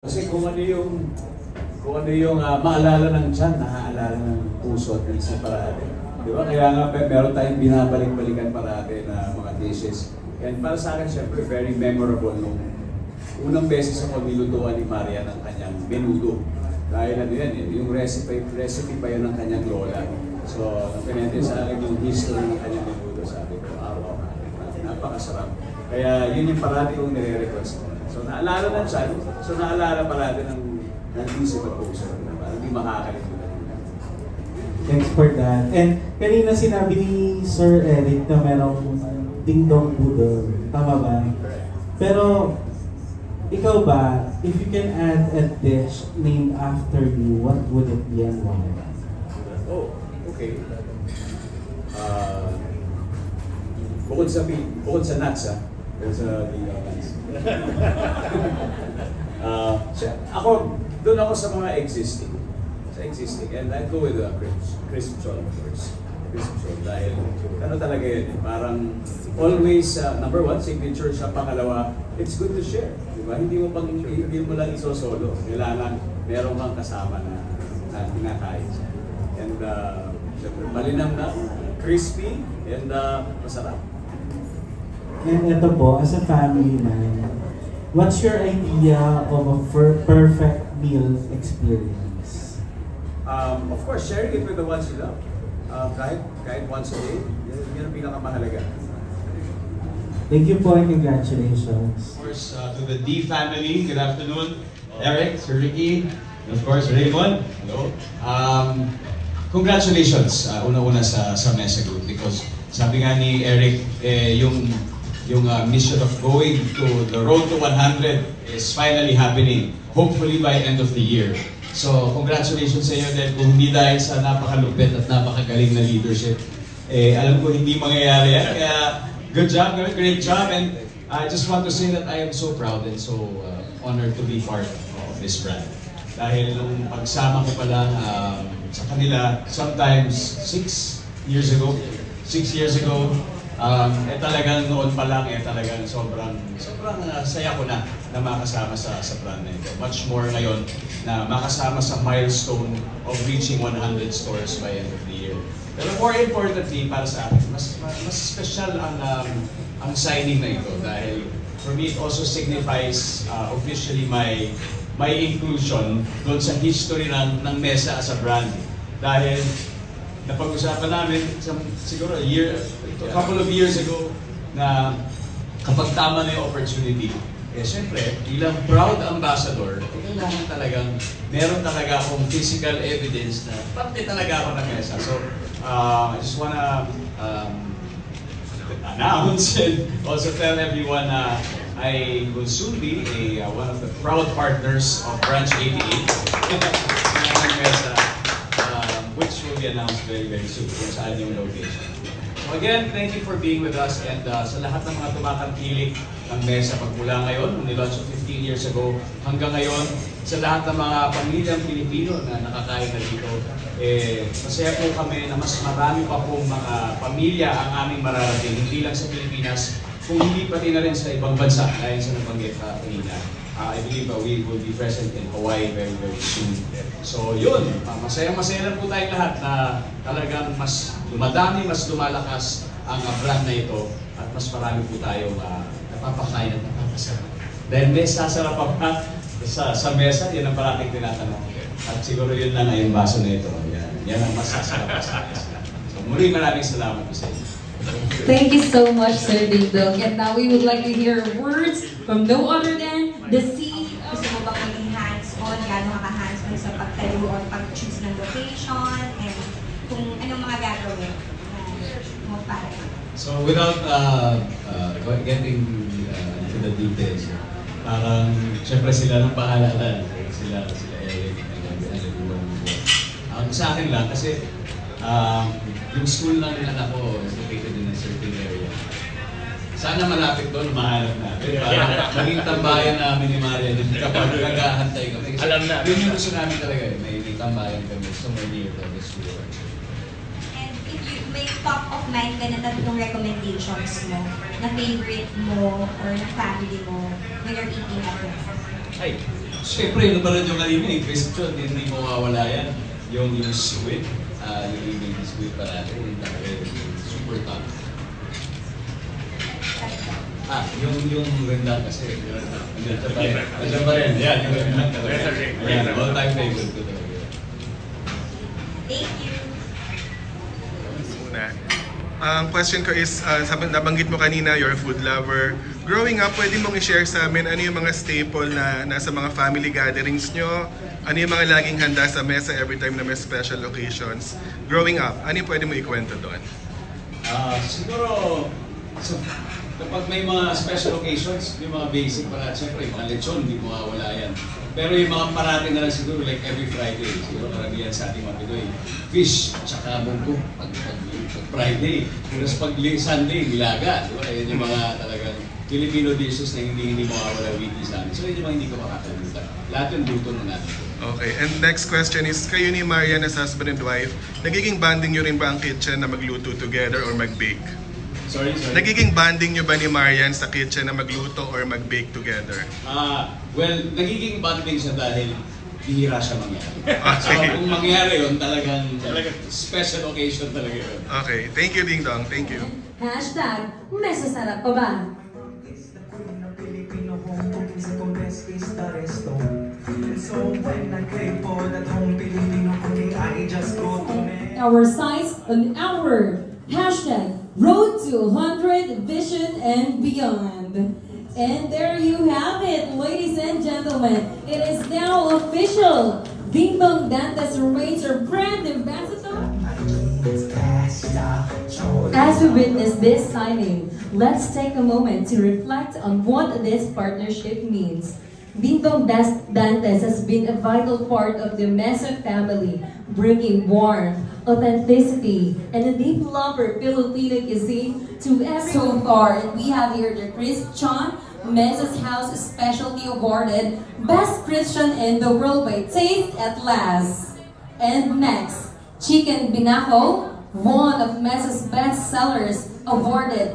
Kasi kung ano yung maalala ng tiyan, naaalala ng puso at ng isa parate. Di ba? Kaya nga meron tayong binabalik-balikan parate na mga dishes. And para sa akin, syempre, very memorable nung unang beses ako nilutuan ni Maria ng kanyang menudo. Dahil ano yan, yung recipe pa yan ng kanyang lola. So, napinente sa akin yung history ng kanyang menudo. Sabi ko, wow, napakasarap. Kaya yun yung parati kong nire-request. So naalala na siya, so naalala parati ng isip at puso na parang hindi makakalimutan. Thanks for that. And kanina sinabi ni Sir Eric na merong ding-dong budol. Tama ba? Pero ikaw ba, if you can add a dish named after you, what would it be and why? Oh, okay. Bukod sa nuts, bukod sa nuts. Ako, doon ako sa mga existing. And I'd go with crisp chol, of course. Crisp chol, dahil ano talaga yun, parang always, number one, signature siya. Pangalawa, it's good to share. Diba? Hindi mo lang isosolo. Kailangan meron kang kasama na kinakain siya. And syempre, malinam na, crispy, and masarap. And ito po, as a family man, what's your idea of a perfect meal experience? Of course, sharing it with the ones you love. Kahit once a day, yan ang pinakamahalaga. Thank you po and congratulations. Of course, to the D family, good afternoon. Eric, Sir Ricky, and of course, Raymond. Hello. Congratulations, una-una sa Mesa Group because sabi nga ni Eric, yung mission of going to the road to 100 is finally happening, hopefully by end of the year. So, congratulations sa inyo dahil kung hindi dahil sa napakalupit at napakagaling na leadership, alam ko hindi mangyayari yan. Kaya, good job, great job, and I just want to say that I am so proud and so honored to be part of this brand. Dahil nung pagsama ko pa lang sa kanila, sometimes 6 years ago, talagang noon pa lang, talagang sobrang saya ko na makasama sa brand na ito. Much more ngayon na makasama sa milestone of reaching 100 stores by end of the year. Pero more importantly, para sa akin, mas special ang signing na ito dahil for me it also signifies officially my inclusion doon sa history ng Mesa as a brand. Dahil napag-usapan namin siguro a couple of years ago na kapag tama na yung opportunity, syempre, bilang proud ambassador, kailangan talagang meron talaga akong physical evidence na parte talaga ako ng Mesa. So, I just wanna announce and also tell everyone na I will soon be one of the proud partners of Branch 88 ng Mesa, which will be announced very, very soon kung saan yung location. So again, thank you for being with us and sa lahat ng mga tumatangkilik ng Mesa pagmula ngayon, nilaunch 15 years ago hanggang ngayon, sa lahat ng mga pamilyang Pilipino na nakakain na dito, masaya po kami na mas marami pa pong mga pamilya ang aming mararating, hindi lang sa Pilipinas, kung hindi pati na rin sa ibang bansa, dahil sa nabanggit kanina. I believe we will be present in Hawaii very, very soon. So yun, masaya-masaya lang po tayong lahat na talagang mas dumadami, mas lumalakas ang brand na ito at mas marami po tayong napapakain at napapasarap. Dahil may sasarap pa sa mesa, yan ang parating tinatanong. At siguro yun lang ay yung baso na ito. Yan ang masasarap sa mesa. So muli maraming salamat po sa inyo. Thank you so much, Sir Dingdong. And now we would like to hear words from no other than the CEO. Gusto mo bang maging hands-on? Gano'n ka hands-on sa pagtayo or pag-choose ng location? And kung anong mga gagawin mo para? So without getting into the details, parang syempre sila nang bahala na. Sila Eric, ang sa akin lang kasi yung school lang ng anak ko is located in a certain area. Sana malapit doon, mahanap natin. Para maging tambayan namin ni Maria din kapag naghahantay kami. Kasi alam na. Yun yung gusto namin talaga. May tambayan kami somewhere near the school. And if you may top of mind ka na tatlong recommendations mo, na favorite mo or na family mo when you're eating at home? Ay, Siyempre, napanood yung kanina yung question, hindi mawawala yan. Yung sweet, yung sweet parate, yung talaga super top. Yung rendang kasi. Nandiyan pa rin. Yan, yung rendang talaga. Ayan, all time favorite ko talaga. Thank you. Question ko is, nabanggit mo kanina, you're a food lover. Growing up, pwede mong i-share sa amin ano yung mga staple na nasa mga family gatherings nyo? Ano yung mga laging handa sa mesa every time na may special occasions? Growing up, ano yung pwede mo ikwento doon? Siguro, kapag may mga special occasions, yung mga basic para, siyempre, yung mga lechon, hindi mawawala yan. Pero yung mga parate na lang siguro, like every Friday, siguro karamihan sa ating mga Pinoy, fish, tsaka munggo, pag Friday. Tapos pag Sunday, nilaga. Diba? Yan yung mga talagang Filipino dishes na hindi mawawala weekly sa amin. So yun yung mga hindi ko makakalimutan. Lahat yung luto na natin. Okay, and next question is, kayo ni Marian as husband and wife, nagiging bonding nyo rin ba ang kitchen na magluto together or mag-bake? Sorry? Nagiging bonding nyo ba ni Marian sa kitchen na magluto or mag-bake together? Well, nagiging bonding siya dahil bihira siya mangyari. Okay. So kung mangyari yun, talagang special occasion talaga yun. Okay, thank you Ding Dong, thank you. Hashtag, may sasarap pa ba? Our sights on our hashtag Road to 100 Vision and Beyond. And there you have it, ladies and gentlemen. It is now official. Ding Dong Dantes remains our brand ambassador. As we witness this signing, let's take a moment to reflect on what this partnership means. Ding Dong Dantes has been a vital part of the Mesa family, bringing warmth, authenticity, and a deep love for Filipino cuisine to everyone. So far, we have here the Christian Mesa's House Specialty Awarded Best Christian in the World by Taste at Last. And next, Chicken Binaco, one of Mesa's best sellers, awarded